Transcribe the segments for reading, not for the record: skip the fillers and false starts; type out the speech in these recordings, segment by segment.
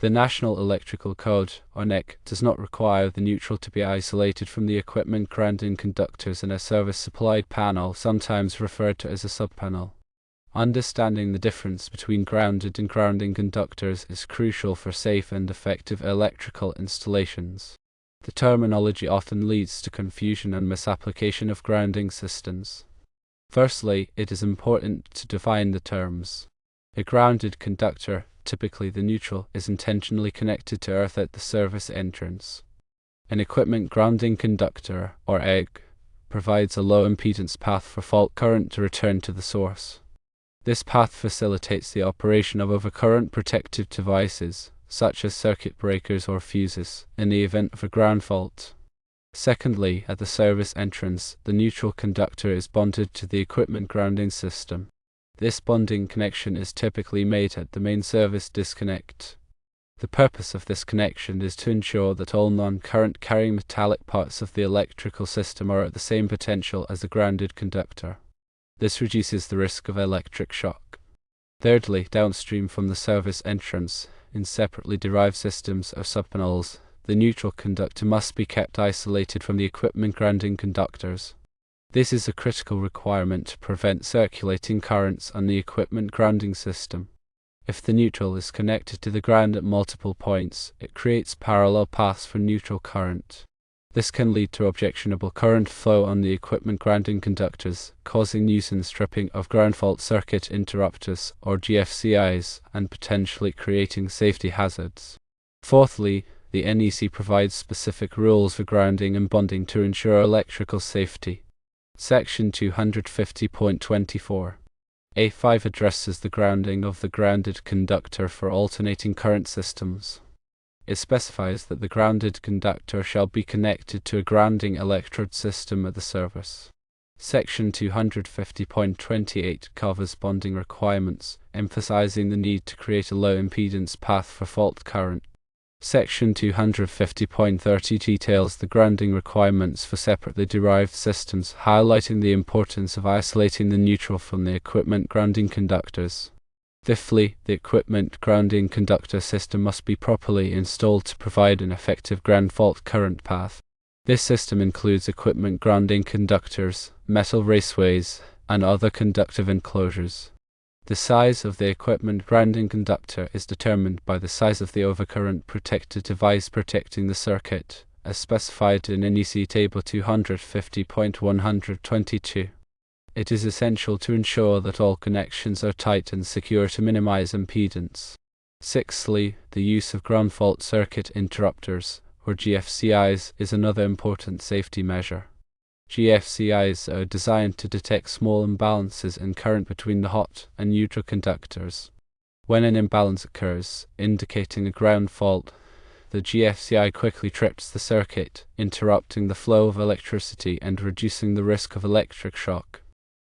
The National Electrical Code, or NEC, does not require the neutral to be isolated from the equipment grounding conductors in a service-supplied panel, sometimes referred to as a subpanel. Understanding the difference between grounded and grounding conductors is crucial for safe and effective electrical installations. The terminology often leads to confusion and misapplication of grounding systems. Firstly, it is important to define the terms. A grounded conductor, typically the neutral, is intentionally connected to earth at the service entrance. An equipment grounding conductor, or EG, provides a low impedance path for fault current to return to the source. This path facilitates the operation of overcurrent protective devices, such as circuit breakers or fuses, in the event of a ground fault. Secondly, at the service entrance, the neutral conductor is bonded to the equipment grounding system. This bonding connection is typically made at the main service disconnect. The purpose of this connection is to ensure that all non-current carrying metallic parts of the electrical system are at the same potential as the grounded conductor. This reduces the risk of electric shock. Thirdly, downstream from the service entrance, in separately derived systems or subpanels, the neutral conductor must be kept isolated from the equipment grounding conductors. This is a critical requirement to prevent circulating currents on the equipment grounding system. If the neutral is connected to the ground at multiple points, it creates parallel paths for neutral current. This can lead to objectionable current flow on the equipment grounding conductors, causing nuisance tripping of ground fault circuit interrupters, or GFCIs, and potentially creating safety hazards. Fourthly, the NEC provides specific rules for grounding and bonding to ensure electrical safety. Section 250.24. A5 addresses the grounding of the grounded conductor for alternating current systems. It specifies that the grounded conductor shall be connected to a grounding electrode system at the service. Section 250.28 covers bonding requirements, emphasizing the need to create a low impedance path for fault current. Section 250.30 details the grounding requirements for separately derived systems, highlighting the importance of isolating the neutral from the equipment grounding conductors. Fifthly, the equipment grounding conductor system must be properly installed to provide an effective ground fault current path. This system includes equipment grounding conductors, metal raceways, and other conductive enclosures. The size of the equipment grounding conductor is determined by the size of the overcurrent protected device protecting the circuit, as specified in NEC Table 250.122. It is essential to ensure that all connections are tight and secure to minimize impedance. Sixthly, the use of ground fault circuit interrupters, or GFCIs, is another important safety measure. GFCIs are designed to detect small imbalances in current between the hot and neutral conductors. When an imbalance occurs, indicating a ground fault, the GFCI quickly trips the circuit, interrupting the flow of electricity and reducing the risk of electric shock.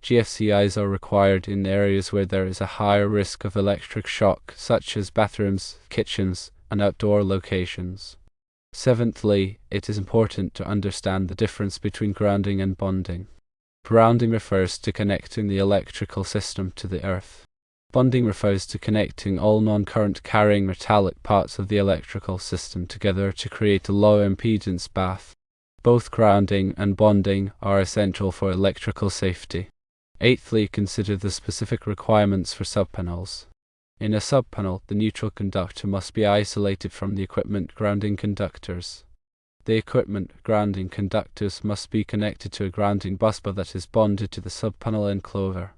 GFCIs are required in areas where there is a higher risk of electric shock, such as bathrooms, kitchens, and outdoor locations. Seventhly, it is important to understand the difference between grounding and bonding. Grounding refers to connecting the electrical system to the earth. Bonding refers to connecting all non-current carrying metallic parts of the electrical system together to create a low impedance path. Both grounding and bonding are essential for electrical safety. Eighthly, consider the specific requirements for subpanels. In a subpanel, the neutral conductor must be isolated from the equipment grounding conductors. The equipment grounding conductors must be connected to a grounding busbar that is bonded to the subpanel enclosure.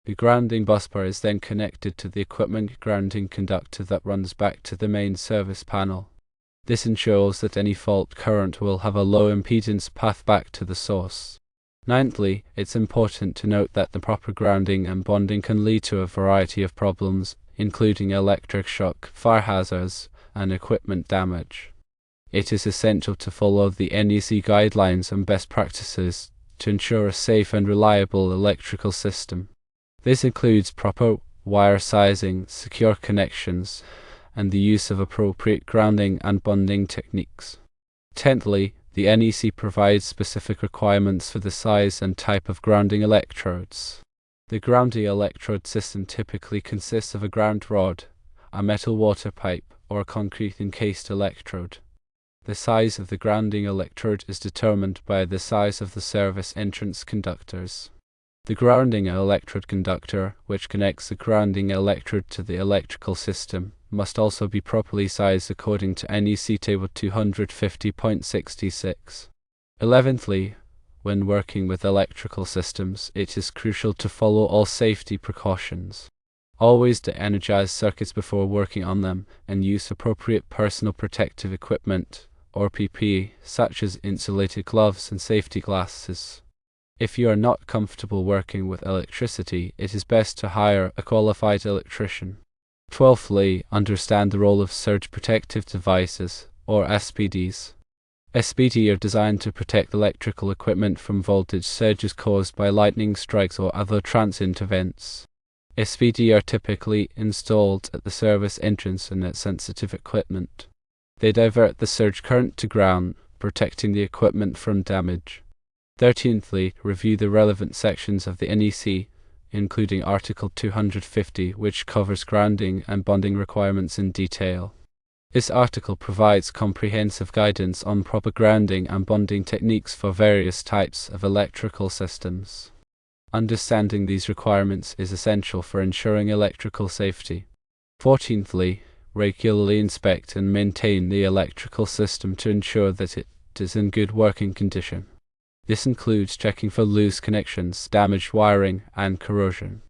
The grounding busbar is then connected to the equipment grounding conductor that runs back to the main service panel. This ensures that any fault current will have a low impedance path back to the source. Ninthly, it's important to note that the proper grounding and bonding can lead to a variety of problems, including electric shock, fire hazards, and equipment damage. It is essential to follow the NEC guidelines and best practices to ensure a safe and reliable electrical system. This includes proper wire sizing, secure connections, and the use of appropriate grounding and bonding techniques. Tenthly, the NEC provides specific requirements for the size and type of grounding electrodes. The grounding electrode system typically consists of a ground rod, a metal water pipe, or concrete encased electrode. The size of the grounding electrode is determined by the size of the service entrance conductors. The grounding electrode conductor, which connects the grounding electrode to the electrical system, must also be properly sized according to NEC Table 250.66. 11thly, when working with electrical systems, it is crucial to follow all safety precautions. Always de-energize circuits before working on them, and use appropriate personal protective equipment, or PPE, such as insulated gloves and safety glasses. If you are not comfortable working with electricity, it is best to hire a qualified electrician. 12thly, understand the role of surge protective devices, or SPDs. SPD are designed to protect electrical equipment from voltage surges caused by lightning strikes or other transient events. SPD are typically installed at the service entrance and at sensitive equipment. They divert the surge current to ground, protecting the equipment from damage. 13thly, review the relevant sections of the NEC, including Article 250, which covers grounding and bonding requirements in detail. This article provides comprehensive guidance on proper grounding and bonding techniques for various types of electrical systems. Understanding these requirements is essential for ensuring electrical safety. 14thly, regularly inspect and maintain the electrical system to ensure that it is in good working condition. This includes checking for loose connections, damaged wiring, and corrosion.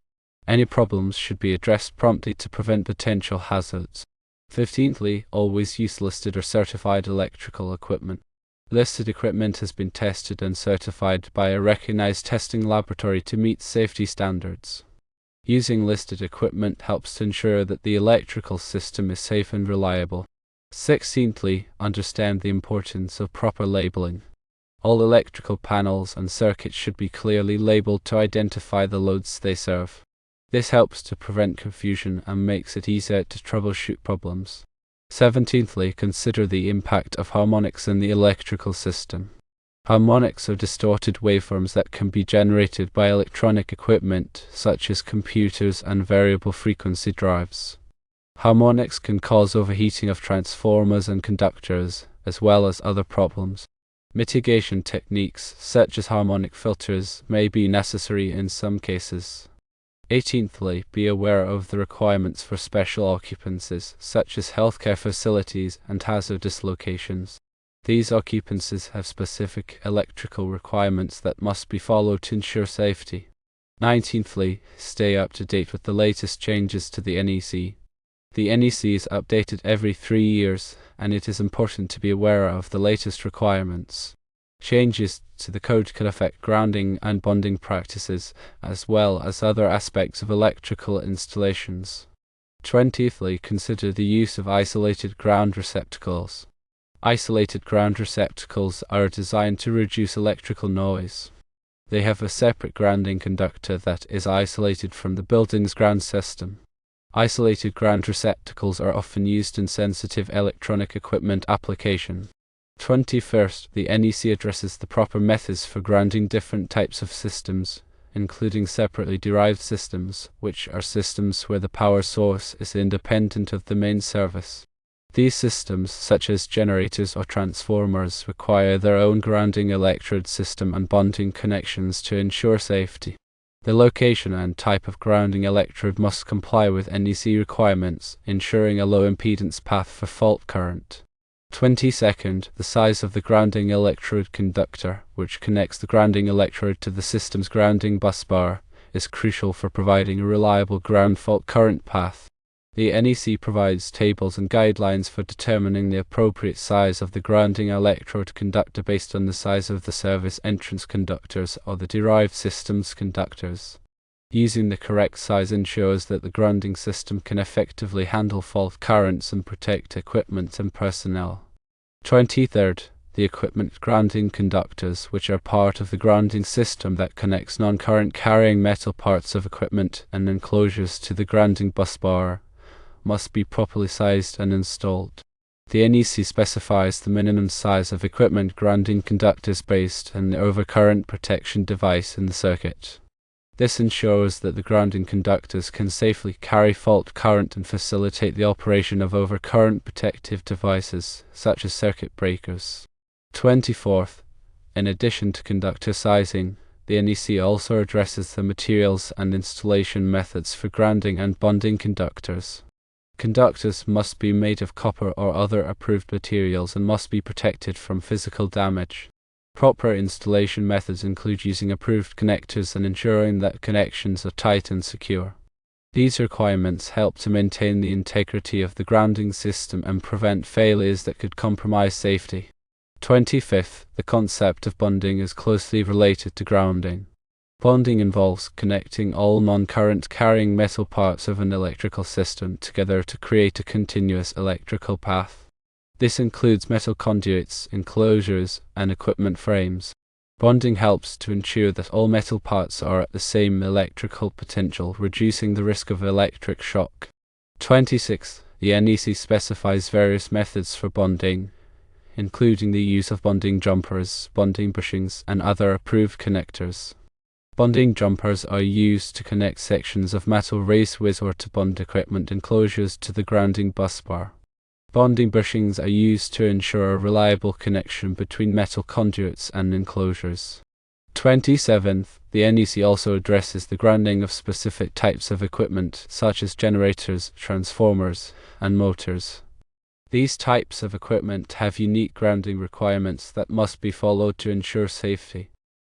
Any problems should be addressed promptly to prevent potential hazards. 15thly, always use listed or certified electrical equipment. Listed equipment has been tested and certified by a recognized testing laboratory to meet safety standards. Using listed equipment helps to ensure that the electrical system is safe and reliable. 16thly, understand the importance of proper labeling. All electrical panels and circuits should be clearly labeled to identify the loads they serve. This helps to prevent confusion and makes it easier to troubleshoot problems. 17thly, consider the impact of harmonics in the electrical system. Harmonics are distorted waveforms that can be generated by electronic equipment, such as computers and variable frequency drives. Harmonics can cause overheating of transformers and conductors, as well as other problems. Mitigation techniques, such as harmonic filters, may be necessary in some cases. 18thly, be aware of the requirements for special occupancies, such as healthcare facilities and hazardous locations. These occupancies have specific electrical requirements that must be followed to ensure safety. 19thly, stay up to date with the latest changes to the NEC. The NEC is updated every 3 years, and it is important to be aware of the latest requirements. Changes to the code can affect grounding and bonding practices, as well as other aspects of electrical installations. 20thly, consider the use of isolated ground receptacles. Isolated ground receptacles are designed to reduce electrical noise. They have a separate grounding conductor that is isolated from the building's ground system. Isolated ground receptacles are often used in sensitive electronic equipment application. 21st, the NEC addresses the proper methods for grounding different types of systems, including separately derived systems, which are systems where the power source is independent of the main service. These systems, such as generators or transformers, require their own grounding electrode system and bonding connections to ensure safety. The location and type of grounding electrode must comply with NEC requirements, ensuring a low impedance path for fault current. 22nd, the size of the grounding electrode conductor, which connects the grounding electrode to the system's grounding bus bar, is crucial for providing a reliable ground fault current path. The NEC provides tables and guidelines for determining the appropriate size of the grounding electrode conductor based on the size of the service entrance conductors or the derived system's conductors. Using the correct size ensures that the grounding system can effectively handle fault currents and protect equipment and personnel. 23rd, the equipment grounding conductors, which are part of the grounding system that connects non-current carrying metal parts of equipment and enclosures to the grounding bus bar, must be properly sized and installed. The NEC specifies the minimum size of equipment grounding conductors based on the overcurrent protection device in the circuit. This ensures that the grounding conductors can safely carry fault current and facilitate the operation of overcurrent protective devices, such as circuit breakers. 24th, in addition to conductor sizing, the NEC also addresses the materials and installation methods for grounding and bonding conductors. Conductors must be made of copper or other approved materials and must be protected from physical damage. Proper installation methods include using approved connectors and ensuring that connections are tight and secure. These requirements help to maintain the integrity of the grounding system and prevent failures that could compromise safety. 25th, the concept of bonding is closely related to grounding. Bonding involves connecting all non-current carrying metal parts of an electrical system together to create a continuous electrical path. This includes metal conduits, enclosures, and equipment frames. Bonding helps to ensure that all metal parts are at the same electrical potential, reducing the risk of electric shock. 26th, the NEC specifies various methods for bonding, including the use of bonding jumpers, bonding bushings, and other approved connectors. Bonding jumpers are used to connect sections of metal raceways or to bond equipment enclosures to the grounding busbar. Bonding bushings are used to ensure a reliable connection between metal conduits and enclosures. 27th, the NEC also addresses the grounding of specific types of equipment, such as generators, transformers, and motors. These types of equipment have unique grounding requirements that must be followed to ensure safety.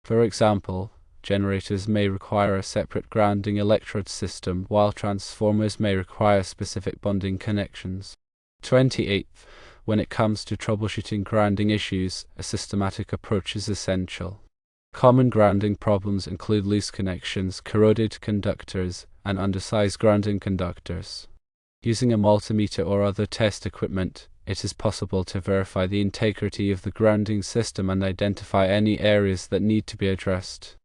For example, generators may require a separate grounding electrode system, while transformers may require specific bonding connections. 28th, when it comes to troubleshooting grounding issues, a systematic approach is essential. Common grounding problems include loose connections, corroded conductors, and undersized grounding conductors. Using a multimeter or other test equipment, it is possible to verify the integrity of the grounding system and identify any areas that need to be addressed.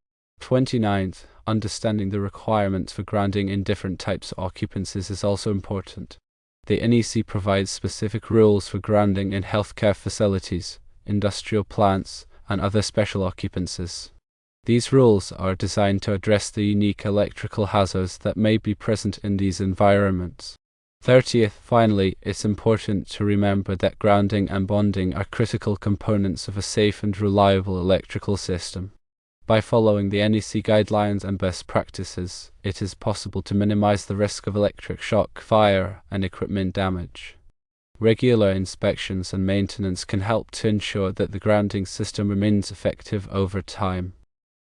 29th, understanding the requirements for grounding in different types of occupancies is also important. The NEC provides specific rules for grounding in healthcare facilities, industrial plants, and other special occupancies. These rules are designed to address the unique electrical hazards that may be present in these environments. 30th, finally, it's important to remember that grounding and bonding are critical components of a safe and reliable electrical system. By following the NEC guidelines and best practices, it is possible to minimize the risk of electric shock, fire, and equipment damage. Regular inspections and maintenance can help to ensure that the grounding system remains effective over time.